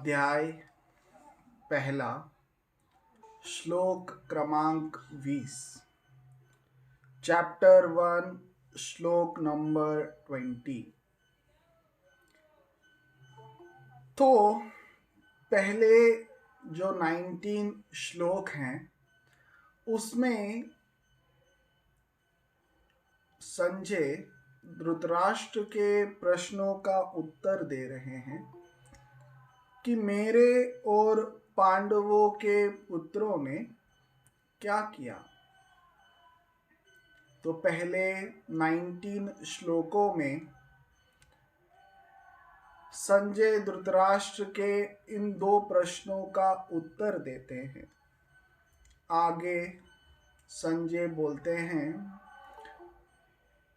अध्याय पहला श्लोक क्रमांक 20। चैप्टर 1 श्लोक नंबर 20। तो पहले जो 19 श्लोक हैं उसमें संजय धृतराष्ट्र के प्रश्नों का उत्तर दे रहे हैं कि मेरे और पांडवों के पुत्रों ने क्या किया। तो पहले 19 श्लोकों में संजय धृतराष्ट्र के इन दो प्रश्नों का उत्तर देते हैं। आगे संजय बोलते हैं,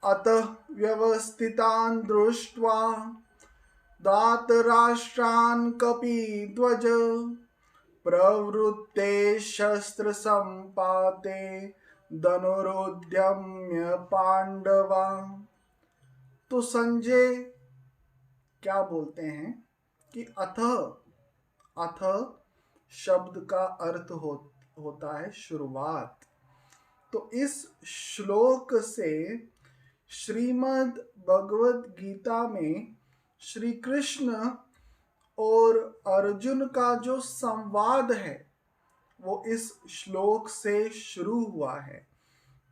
अतः व्यवस्थितान् दृष्ट्वा धातराष्ट्रान् कपिध्वज प्रवृत्ते शस्त्र संपाते धनुरुद्यम्य पांडवा। तो संजय क्या बोलते हैं कि अथ शब्द का अर्थ होता है शुरुआत। तो इस श्लोक से श्रीमद् भगवद गीता में श्री कृष्ण और अर्जुन का जो संवाद है वो इस श्लोक से शुरू हुआ है।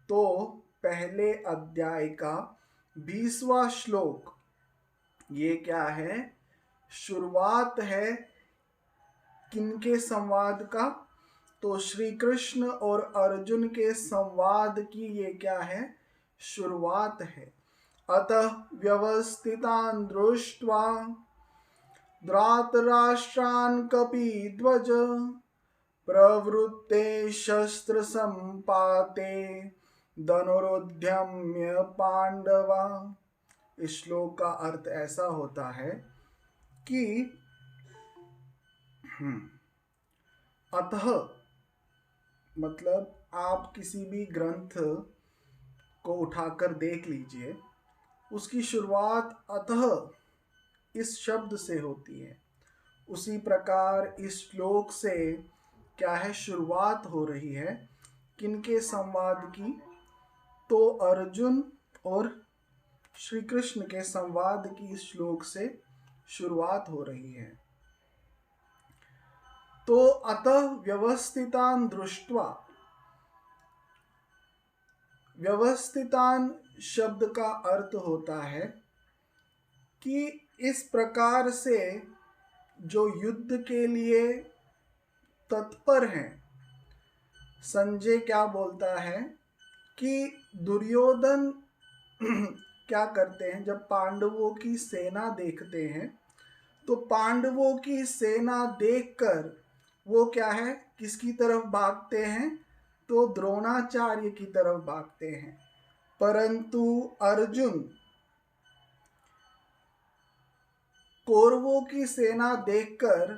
तो पहले अध्याय का 20वां श्लोक ये क्या है? शुरुआत है किनके संवाद का? तो श्री कृष्ण और अर्जुन के संवाद की ये क्या है? शुरुआत है। अतः व्यवस्थितान् दृष्ट्वा धृतराष्ट्रान् कपिध्वज प्रवृत्ते शस्त्र संपाते धनुरुद्यम्य पांडवा। इस श्लोक का अर्थ ऐसा होता है कि अतः मतलब आप किसी भी ग्रंथ को उठाकर देख लीजिए, उसकी शुरुआत अतः इस शब्द से होती है। उसी प्रकार इस श्लोक से क्या है? शुरुआत हो रही है किनके संवाद की? तो अर्जुन और श्री कृष्ण के संवाद की इस श्लोक से शुरुआत हो रही है। तो अतः व्यवस्थितान् दृष्ट्वा, व्यवस्थितान् शब्द का अर्थ होता है कि इस प्रकार से जो युद्ध के लिए तत्पर हैं। संजय क्या बोलता है कि दुर्योधन क्या करते हैं, जब पांडवों की सेना देखते हैं तो पांडवों की सेना देखकर वो क्या है, किसकी तरफ भागते हैं? तो द्रोणाचार्य की तरफ भागते हैं। परंतु अर्जुन कौरवों की सेना देखकर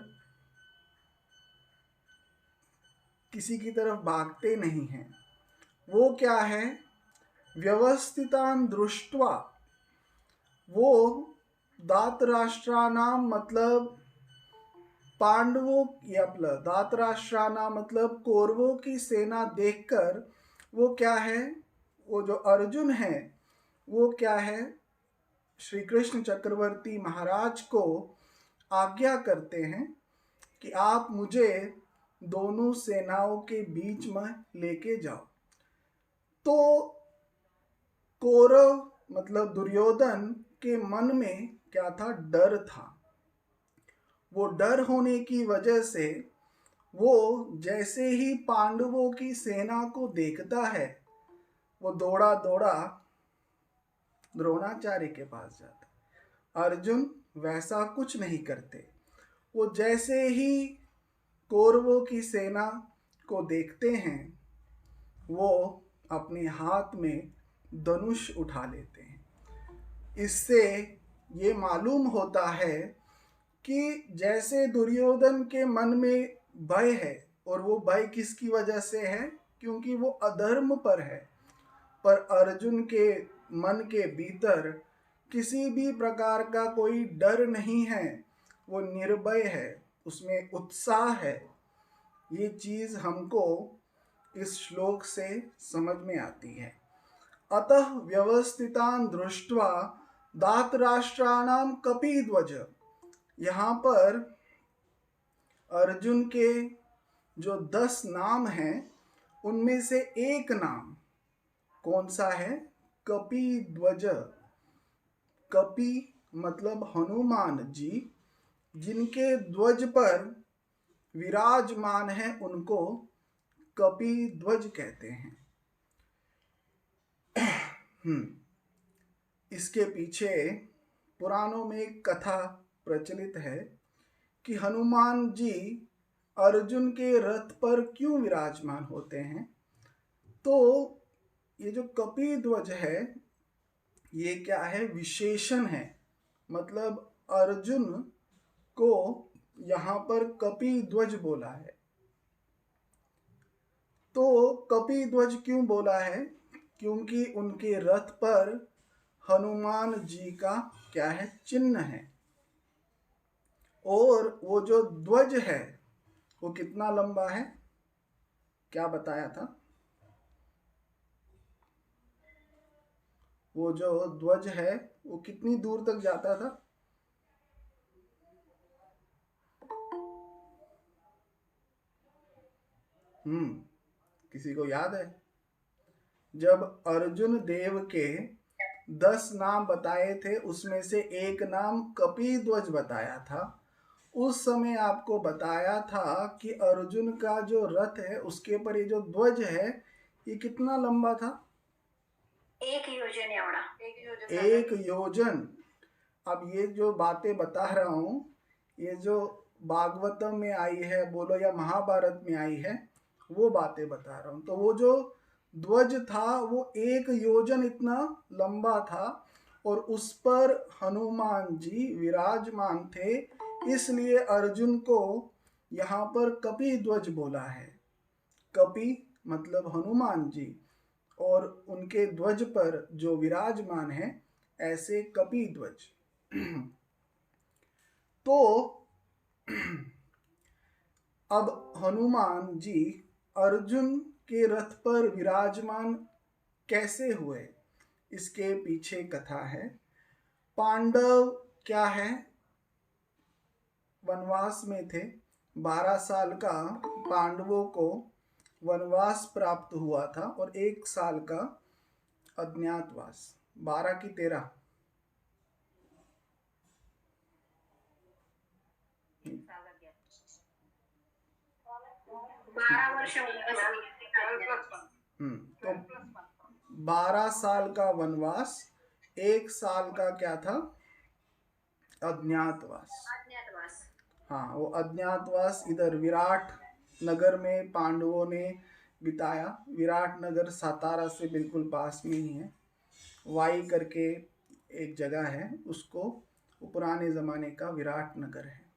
किसी की तरफ भागते नहीं हैं। वो क्या है? व्यवस्थितान् दृष्ट्वा, वो धातराष्ट्राणाम मतलब पांडवों या धातराष्ट्राणाम मतलब कौरवों की सेना देखकर वो क्या है, वो जो अर्जुन है वो क्या है, श्री कृष्ण चक्रवर्ती महाराज को आज्ञा करते हैं कि आप मुझे दोनों सेनाओं के बीच में लेके जाओ। तो कौरव मतलब दुर्योधन के मन में क्या था? डर था। वो डर होने की वजह से वो जैसे ही पांडवों की सेना को देखता है वो दौड़ा दौड़ा द्रोणाचार्य के पास जाता। अर्जुन वैसा कुछ नहीं करते। वो जैसे ही कौरवों की सेना को देखते हैं वो अपने हाथ में धनुष उठा लेते हैं। इससे ये मालूम होता है कि जैसे दुर्योधन के मन में भय है, और वो भय किसकी वजह से है? क्योंकि वो अधर्म पर है। पर अर्जुन के मन के भीतर किसी भी प्रकार का कोई डर नहीं है, वो निर्भय है। उसमें उत्साह है, ये चीज हमको इस श्लोक से समझ में आती है। अतः व्यवस्थितान दृष्ट्वा दातराष्ट्राणाम कपिध्वज, यहाँ पर अर्जुन के जो 10 नाम हैं उनमें से एक नाम कौन सा है? कपिध्वज। कपि मतलब हनुमान जी, जिनके ध्वज पर विराजमान है उनको कपिध्वज कहते हैं। इसके पीछे पुराणों में एक कथा प्रचलित है कि हनुमान जी अर्जुन के रथ पर क्यों विराजमान होते हैं। तो ये जो कपिध्वज है ये क्या है? विशेषण है। मतलब अर्जुन को यहाँ पर कपिध्वज बोला है। तो कपिध्वज क्यों बोला है? क्योंकि उनके रथ पर हनुमान जी का क्या है? चिन्ह है। और वो जो ध्वज है वो कितना लंबा है? क्या बताया था? वो जो ध्वज है वो कितनी दूर तक जाता था? किसी को याद है? जब अर्जुन देव के 10 नाम बताए थे उसमें से एक नाम कपिध्वज बताया था। उस समय आपको बताया था कि अर्जुन का जो रथ है उसके पर ये जो ध्वज है ये कितना लंबा था? 1 योजन एवढा। 1 योजन। अब ये जो बातें बता रहा हूँ ये जो भागवतम में आई है बोलो या महाभारत में आई है वो बातें बता रहा हूँ। तो वो जो ध्वज था वो 1 योजन इतना लंबा था और उस पर हनुमान जी विराजमान थे, इसलिए अर्जुन को यहाँ पर कपिध्वज बोला है। कपि मतलब हनुमान जी और उनके ध्वज पर जो विराजमान है ऐसे कपिध्वज। तो अब हनुमान जी अर्जुन के रथ पर विराजमान कैसे हुए, इसके पीछे कथा है। पांडव क्या है? वनवास में थे। 12 साल का पांडवों को वनवास प्राप्त हुआ था और 1 साल का अज्ञातवास। 12 की 13 12 वर्ष तो 12 साल का वनवास, 1 साल का क्या था? अज्ञातवास। हाँ, वो अज्ञातवास इधर विराट नगर में पांडवों ने बिताया। विराट नगर सातारा से बिल्कुल पास में ही है। वाई करके एक जगह है, उसको वो पुराने ज़माने का विराट नगर है।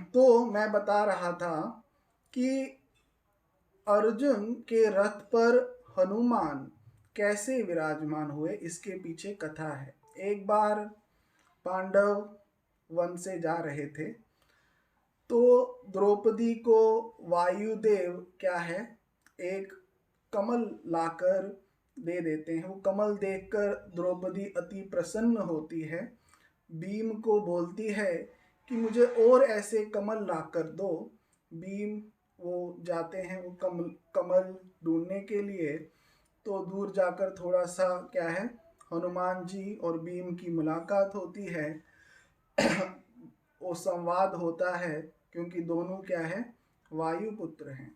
तो मैं बता रहा था कि अर्जुन के रथ पर हनुमान कैसे विराजमान हुए, इसके पीछे कथा है। एक बार पांडव वन से जा रहे थे तो द्रौपदी को वायुदेव क्या है? एक कमल लाकर दे देते हैं। वो कमल देखकर द्रौपदी अति प्रसन्न होती है। भीम को बोलती है कि मुझे और ऐसे कमल लाकर दो। भीम वो जाते हैं वो कमल ढूंढने के लिए। तो दूर जाकर थोड़ा सा क्या है, हनुमान जी और भीम की मुलाकात होती है। वो संवाद होता है क्योंकि दोनों क्या है? वायु पुत्र हैं,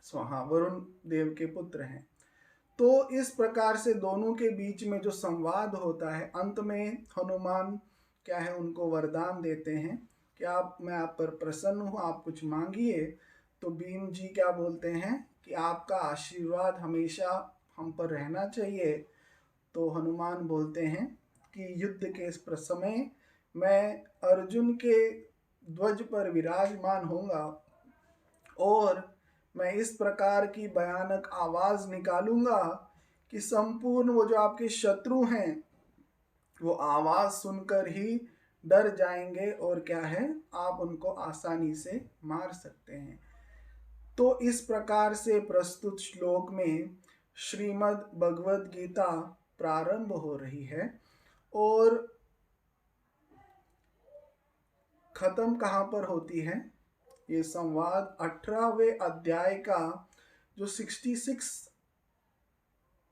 हाँ, वरुण देव के पुत्र हैं। तो इस प्रकार से दोनों के बीच में जो संवाद होता है, अंत में हनुमान क्या है उनको वरदान देते हैं कि मैं आप पर प्रसन्न हूँ, आप कुछ मांगिए। तो भीम जी क्या बोलते हैं कि आपका आशीर्वाद हमेशा हम पर रहना चाहिए। तो हनुमान बोलते हैं कि युद्ध के इस समय मैं अर्जुन के ध्वज पर विराजमान होऊंगा और मैं इस प्रकार की भयानक आवाज़ निकालूंगा कि संपूर्ण वो जो आपके शत्रु हैं वो आवाज़ सुनकर ही डर जाएंगे और क्या है, आप उनको आसानी से मार सकते हैं। तो इस प्रकार से प्रस्तुत श्लोक में श्रीमद् भगवद गीता प्रारंभ हो रही है और खत्म कहाँ पर होती है? ये संवाद 18वें अध्याय का जो 66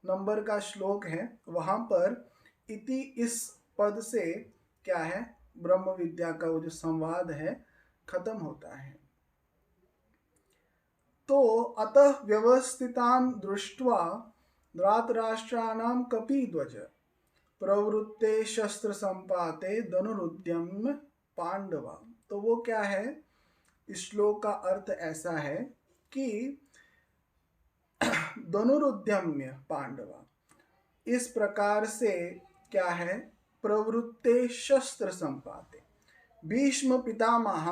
नंबर का श्लोक है, वहां पर इति इस पद से क्या है, ब्रह्म विद्या का वो जो संवाद है खत्म होता है। तो अतः व्यवस्थितान् दृष्ट्वा धातराष्ट्राणां कपिध्वज प्रवृत्ते शस्त्र संपाते धनुरुद्यम्य पांडवा। तो वो क्या है, इस श्लोक का अर्थ ऐसा है कि धनुरुद्यम्य पांडवा, इस प्रकार से क्या है, प्रवृत्ते शस्त्र संपाते, भीष्म पितामह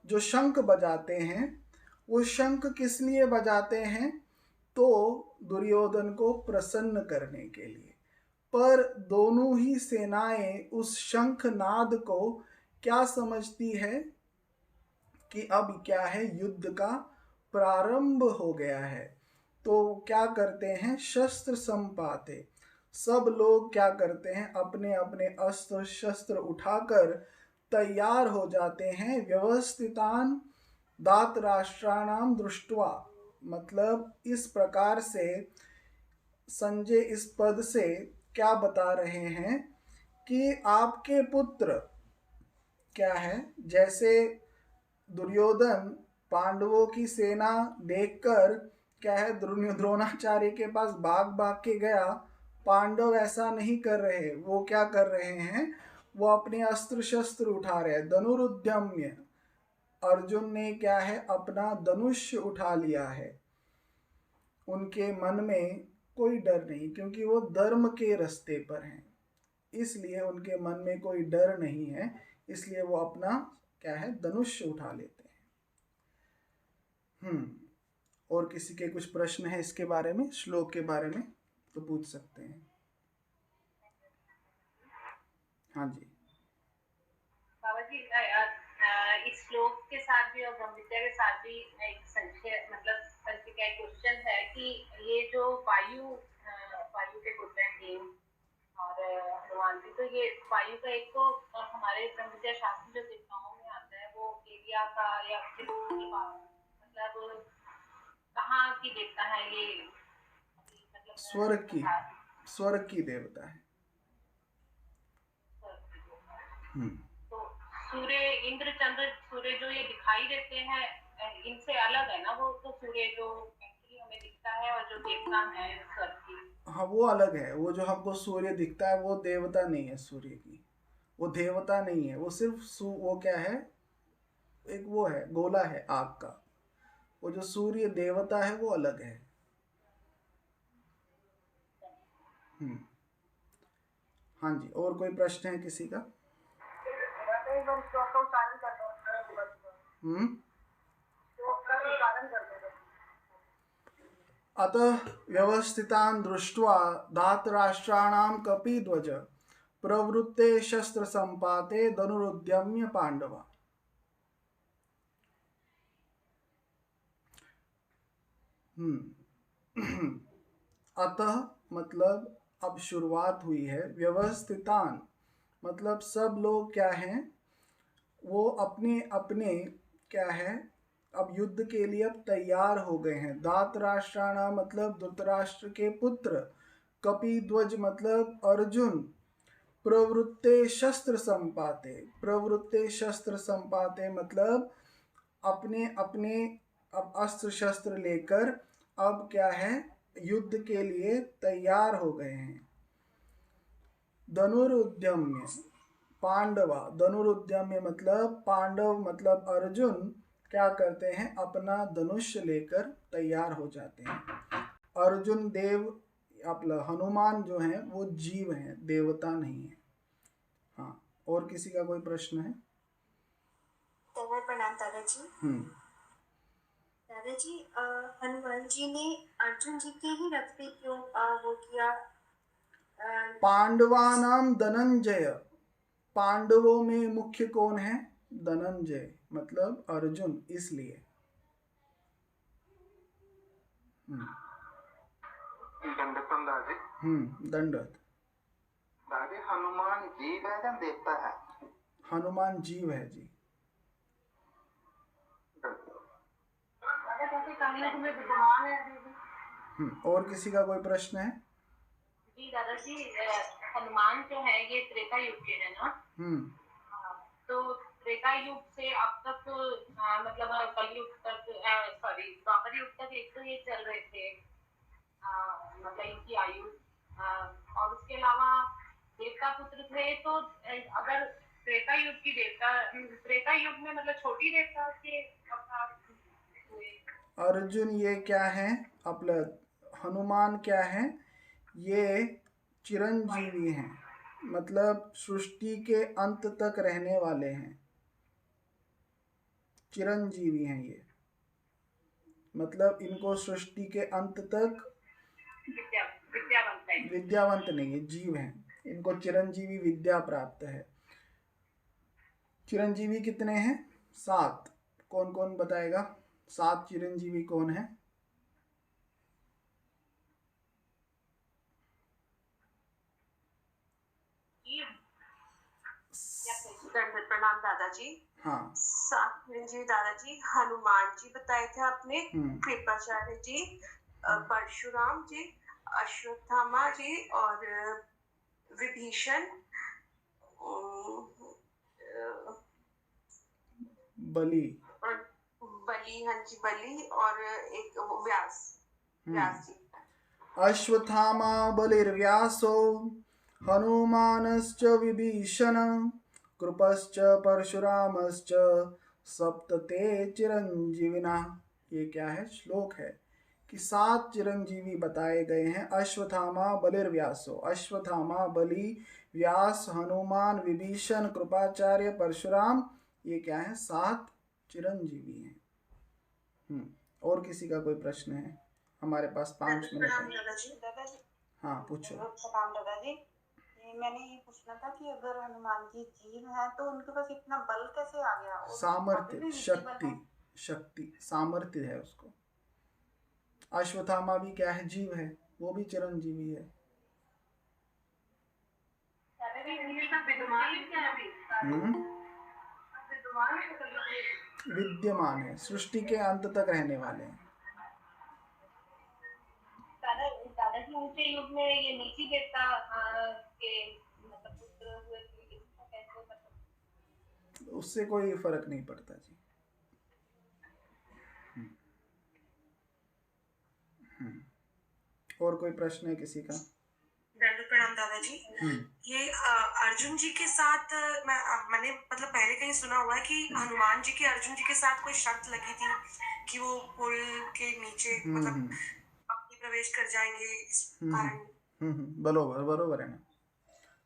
जो शंख बजाते हैं, वो शंख किस लिए बजाते हैं? तो दुर्योधन को प्रसन्न करने के लिए। पर दोनों ही सेनाएं उस शंख नाद को क्या समझती है कि अब क्या है, युद्ध का प्रारंभ हो गया है। तो क्या करते हैं, शस्त्र संपाते, सब लोग क्या करते हैं, अपने अपने अस्त्र शस्त्र उठाकर तैयार हो जाते हैं। व्यवस्थितान धातराष्ट्राणाम दृष्ट्वा, मतलब इस प्रकार से संजय इस पद से क्या बता रहे हैं कि आपके पुत्र क्या है, जैसे दुर्योधन पांडवों की सेना देखकर क्या है, द्रोणाचार्य के पास भाग भाग के गया, पांडव ऐसा नहीं कर रहे। वो क्या कर रहे हैं, वो अपने अस्त्र शस्त्र उठा रहे हैं। धनुरुद्यम्य, अर्जुन ने क्या है, अपना धनुष उठा लिया है। उनके मन में कोई डर नहीं, क्योंकि वो धर्म के रास्ते पर हैं, इसलिए उनके मन में कोई डर नहीं है, इसलिए वो अपना क्या है, धनुष उठा लेते हैं। और किसी के कुछ प्रश्न है इसके बारे में, श्लोक के बारे में, तो पूछ सकते हैं। हाँ जी बाबा जी, इस श्लोक के साथ भी और ब्रह्म विद्या के साथ भी एक संशय, मतलब संशय का एक क्वेश्चन है कि ये जो वायु के पुत्र हैं देव और हनुमान जी, तो ये वायु का एक तो हमारे ब्रह्म विद्या शास्त्र जो दिशाओं में आता है वो एरिया का या मतलब कहाँ की देवता है ये, मतलब स्वर्ग की देवता है। तो सूर्य, इंद्र, चंद्र, सूर्य जो ये दिखाई देते हैं, इनसे अलग है ना वो, तो सूर्य जो एक्चुअली हमें दिखता है और जो देवता है स्वर्ग की, हाँ वो अलग है। वो जो हमको सूर्य दिखता है वो देवता नहीं है, सूर्य की वो देवता नहीं है, वो सिर्फ वो क्या है, एक वो है, गोला है आग का। वो जो सूर्य देवता है वो अलग है। हाँ जी, और कोई प्रश्न है किसी का? अतः व्यवस्थितान् दृष्ट्वा धातराष्ट्राणां कपिध्वज प्रवृत्ते शस्त्र संपाते धनुरुद्यम्य पांडवा। अतः मतलब अब शुरुआत हुई है, व्यवस्थितान मतलब सब लोग क्या हैं, वो अपने अपने क्या है, अब युद्ध के लिए अब तैयार हो गए हैं। धातराष्ट्राणा मतलब धृतराष्ट्र के पुत्र, कपिध्वज मतलब अर्जुन, प्रवृत्ते शस्त्र संपाते, प्रवृत्ते शस्त्र संपाते मतलब अपने अपने अब अस्त्र शस्त्र लेकर अब क्या है, युद्ध के लिए तैयार हो गए हैं। धनुरुद्यम्य पांडवा, धनुरुद्यम्य मतलब पांडव मतलब अर्जुन क्या करते हैं, अपना धनुष लेकर तैयार हो जाते हैं। अर्जुन देव, अपना हनुमान जो है वो जीव हैं, देवता नहीं है। हाँ, और किसी का कोई प्रश्न है? प्रणाम दादाजी। दादाजी, हनुमान जी ने अर्जुन जी के ही रथ पे क्यों वो किया? पांडवानाम धनंजय, पांडवों में मुख्य कौन है? धनंजय, मतलब अर्जुन, इसलिए। दंडवत। दादी हनुमान जीव है या देवता है? हनुमान जीव है जी। और किसी का कोई प्रश्न है? जी दादाजी, हनुमान जो है ये त्रेता युग के है ना? तो त्रेता युग से अब तक मतलब कलयुग तक, सॉरी द्वापर युग तक एक तो ये चल रहे थे, मतलब इनकी आयु, और उसके अलावा देवता पुत्र थे। तो अगर त्रेता युग की त्रेता युग में मतलब छोटी देवता के हुए। अर्जुन ये क्या है? अपना हनुमान क्या है? ये चिरंजीवी हैं, मतलब सृष्टि के अंत तक रहने वाले हैं। चिरंजीवी हैं ये, मतलब इनको सृष्टि के अंत तक विद्यावंत नहीं है, जीव हैं, इनको चिरंजीवी विद्या प्राप्त है। चिरंजीवी कितने हैं? 7। कौन कौन बताएगा? 7 चिरंजीवी कौन है? प्रणाम दादाजी। हाँ, 7 चिरंजीवी दादाजी हनुमान जी बताए थे आपने, कृपाचार्य जी, परशुराम जी, अश्वत्थामा जी और विभीषण, बलि। हाँ जी, बलि, और एक व्यास जी। अश्वत्थामा बलिर्व्यासो हनुमानश्च विभीषण कृपश्च परशुरामश्च सप्तते चिरंजीविना। ये क्या है? श्लोक है कि 7 चिरंजीवी बताए गए हैं। अश्वत्थामा बलिर्व्यासो, अश्वत्थामा, बलि, व्यास, हनुमान, विभीषण, कृपाचार्य, परशुराम, ये क्या है? 7 चिरंजीवी हैं। और किसी का कोई प्रश्न है? हमारे पास 5 मिनट है। दादाजी, हाँ, पूछो। प्रणाम दादाजी। मैंने ये पूछना था कि अगर हनुमान जी जीव हैं तो उनके पास इतना बल कैसे आ गया? सामर्थ्य, शक्ति, सामर्थ्य है उसको। अश्वत्थामा भी क्या है? जीव है, वो भी चिरंजीवी है। विद्यमान है, सृष्टि के अंत तक रहने वाले हैं। दादाजी ऊंचे युग में ये नीची देवता के मतलब पुत्र हुए थे, इसका कैसे मतलब? उससे कोई फर्क नहीं पड़ता जी। और कोई प्रश्न है किसी का? प्रणाम दादाजी। ये अर्जुन जी के साथ मैंने मतलब पहले कहीं सुना हुआ है कि हनुमान जी के अर्जुन जी के साथ कोई शर्त लगी थी कि वो पुल के नीचे मतलब प्रवेश कर जाएंगे इस कारण। बरोबर है ना।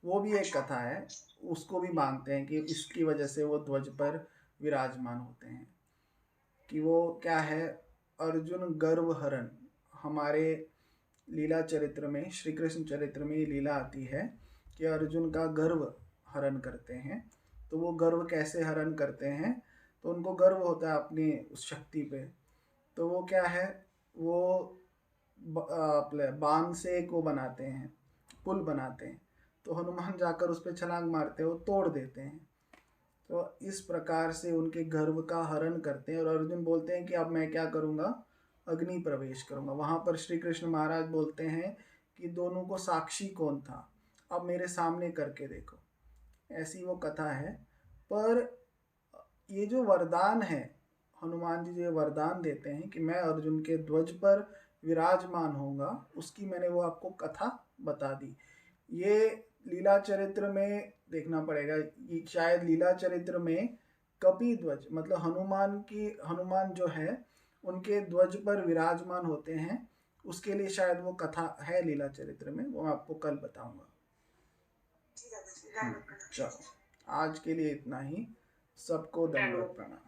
वो भी एक कथा है, उसको भी मानते हैं कि इसकी वजह से वो ध्वज पर विराजमान होते हैं। कि वो क्या है? अर्जुन गर्व हरण, हमारे लीला चरित्र में, श्री कृष्ण चरित्र में ये लीला आती है कि अर्जुन का गर्व हरण करते हैं। तो वो गर्व कैसे हरण करते हैं? तो उनको गर्व होता है अपनी उस शक्ति पे। तो वो क्या है? वो बाण से एक वो बनाते हैं, पुल बनाते हैं। तो हनुमान जाकर उस पर छलांग मारते हैं, वो तोड़ देते हैं। तो इस प्रकार से उनके गर्व का हरण करते हैं। और अर्जुन बोलते हैं कि अब मैं क्या करूँगा? अग्नि प्रवेश करूँगा। वहाँ पर श्री कृष्ण महाराज बोलते हैं कि दोनों को साक्षी कौन था, अब मेरे सामने करके देखो। ऐसी वो कथा है। पर ये जो वरदान है, हनुमान जी जो वरदान देते हैं कि मैं अर्जुन के ध्वज पर विराजमान होऊंगा, उसकी मैंने वो आपको कथा बता दी। ये लीला चरित्र में देखना पड़ेगा, ये शायद लीला चरित्र में कपि ध्वज, मतलब हनुमान जो है उनके ध्वज पर विराजमान होते हैं। उसके लिए शायद वो कथा है लीला चरित्र में, वो मैं आपको कल बताऊंगा। चलो, आज के लिए इतना ही। सबको दंडवत प्रणाम।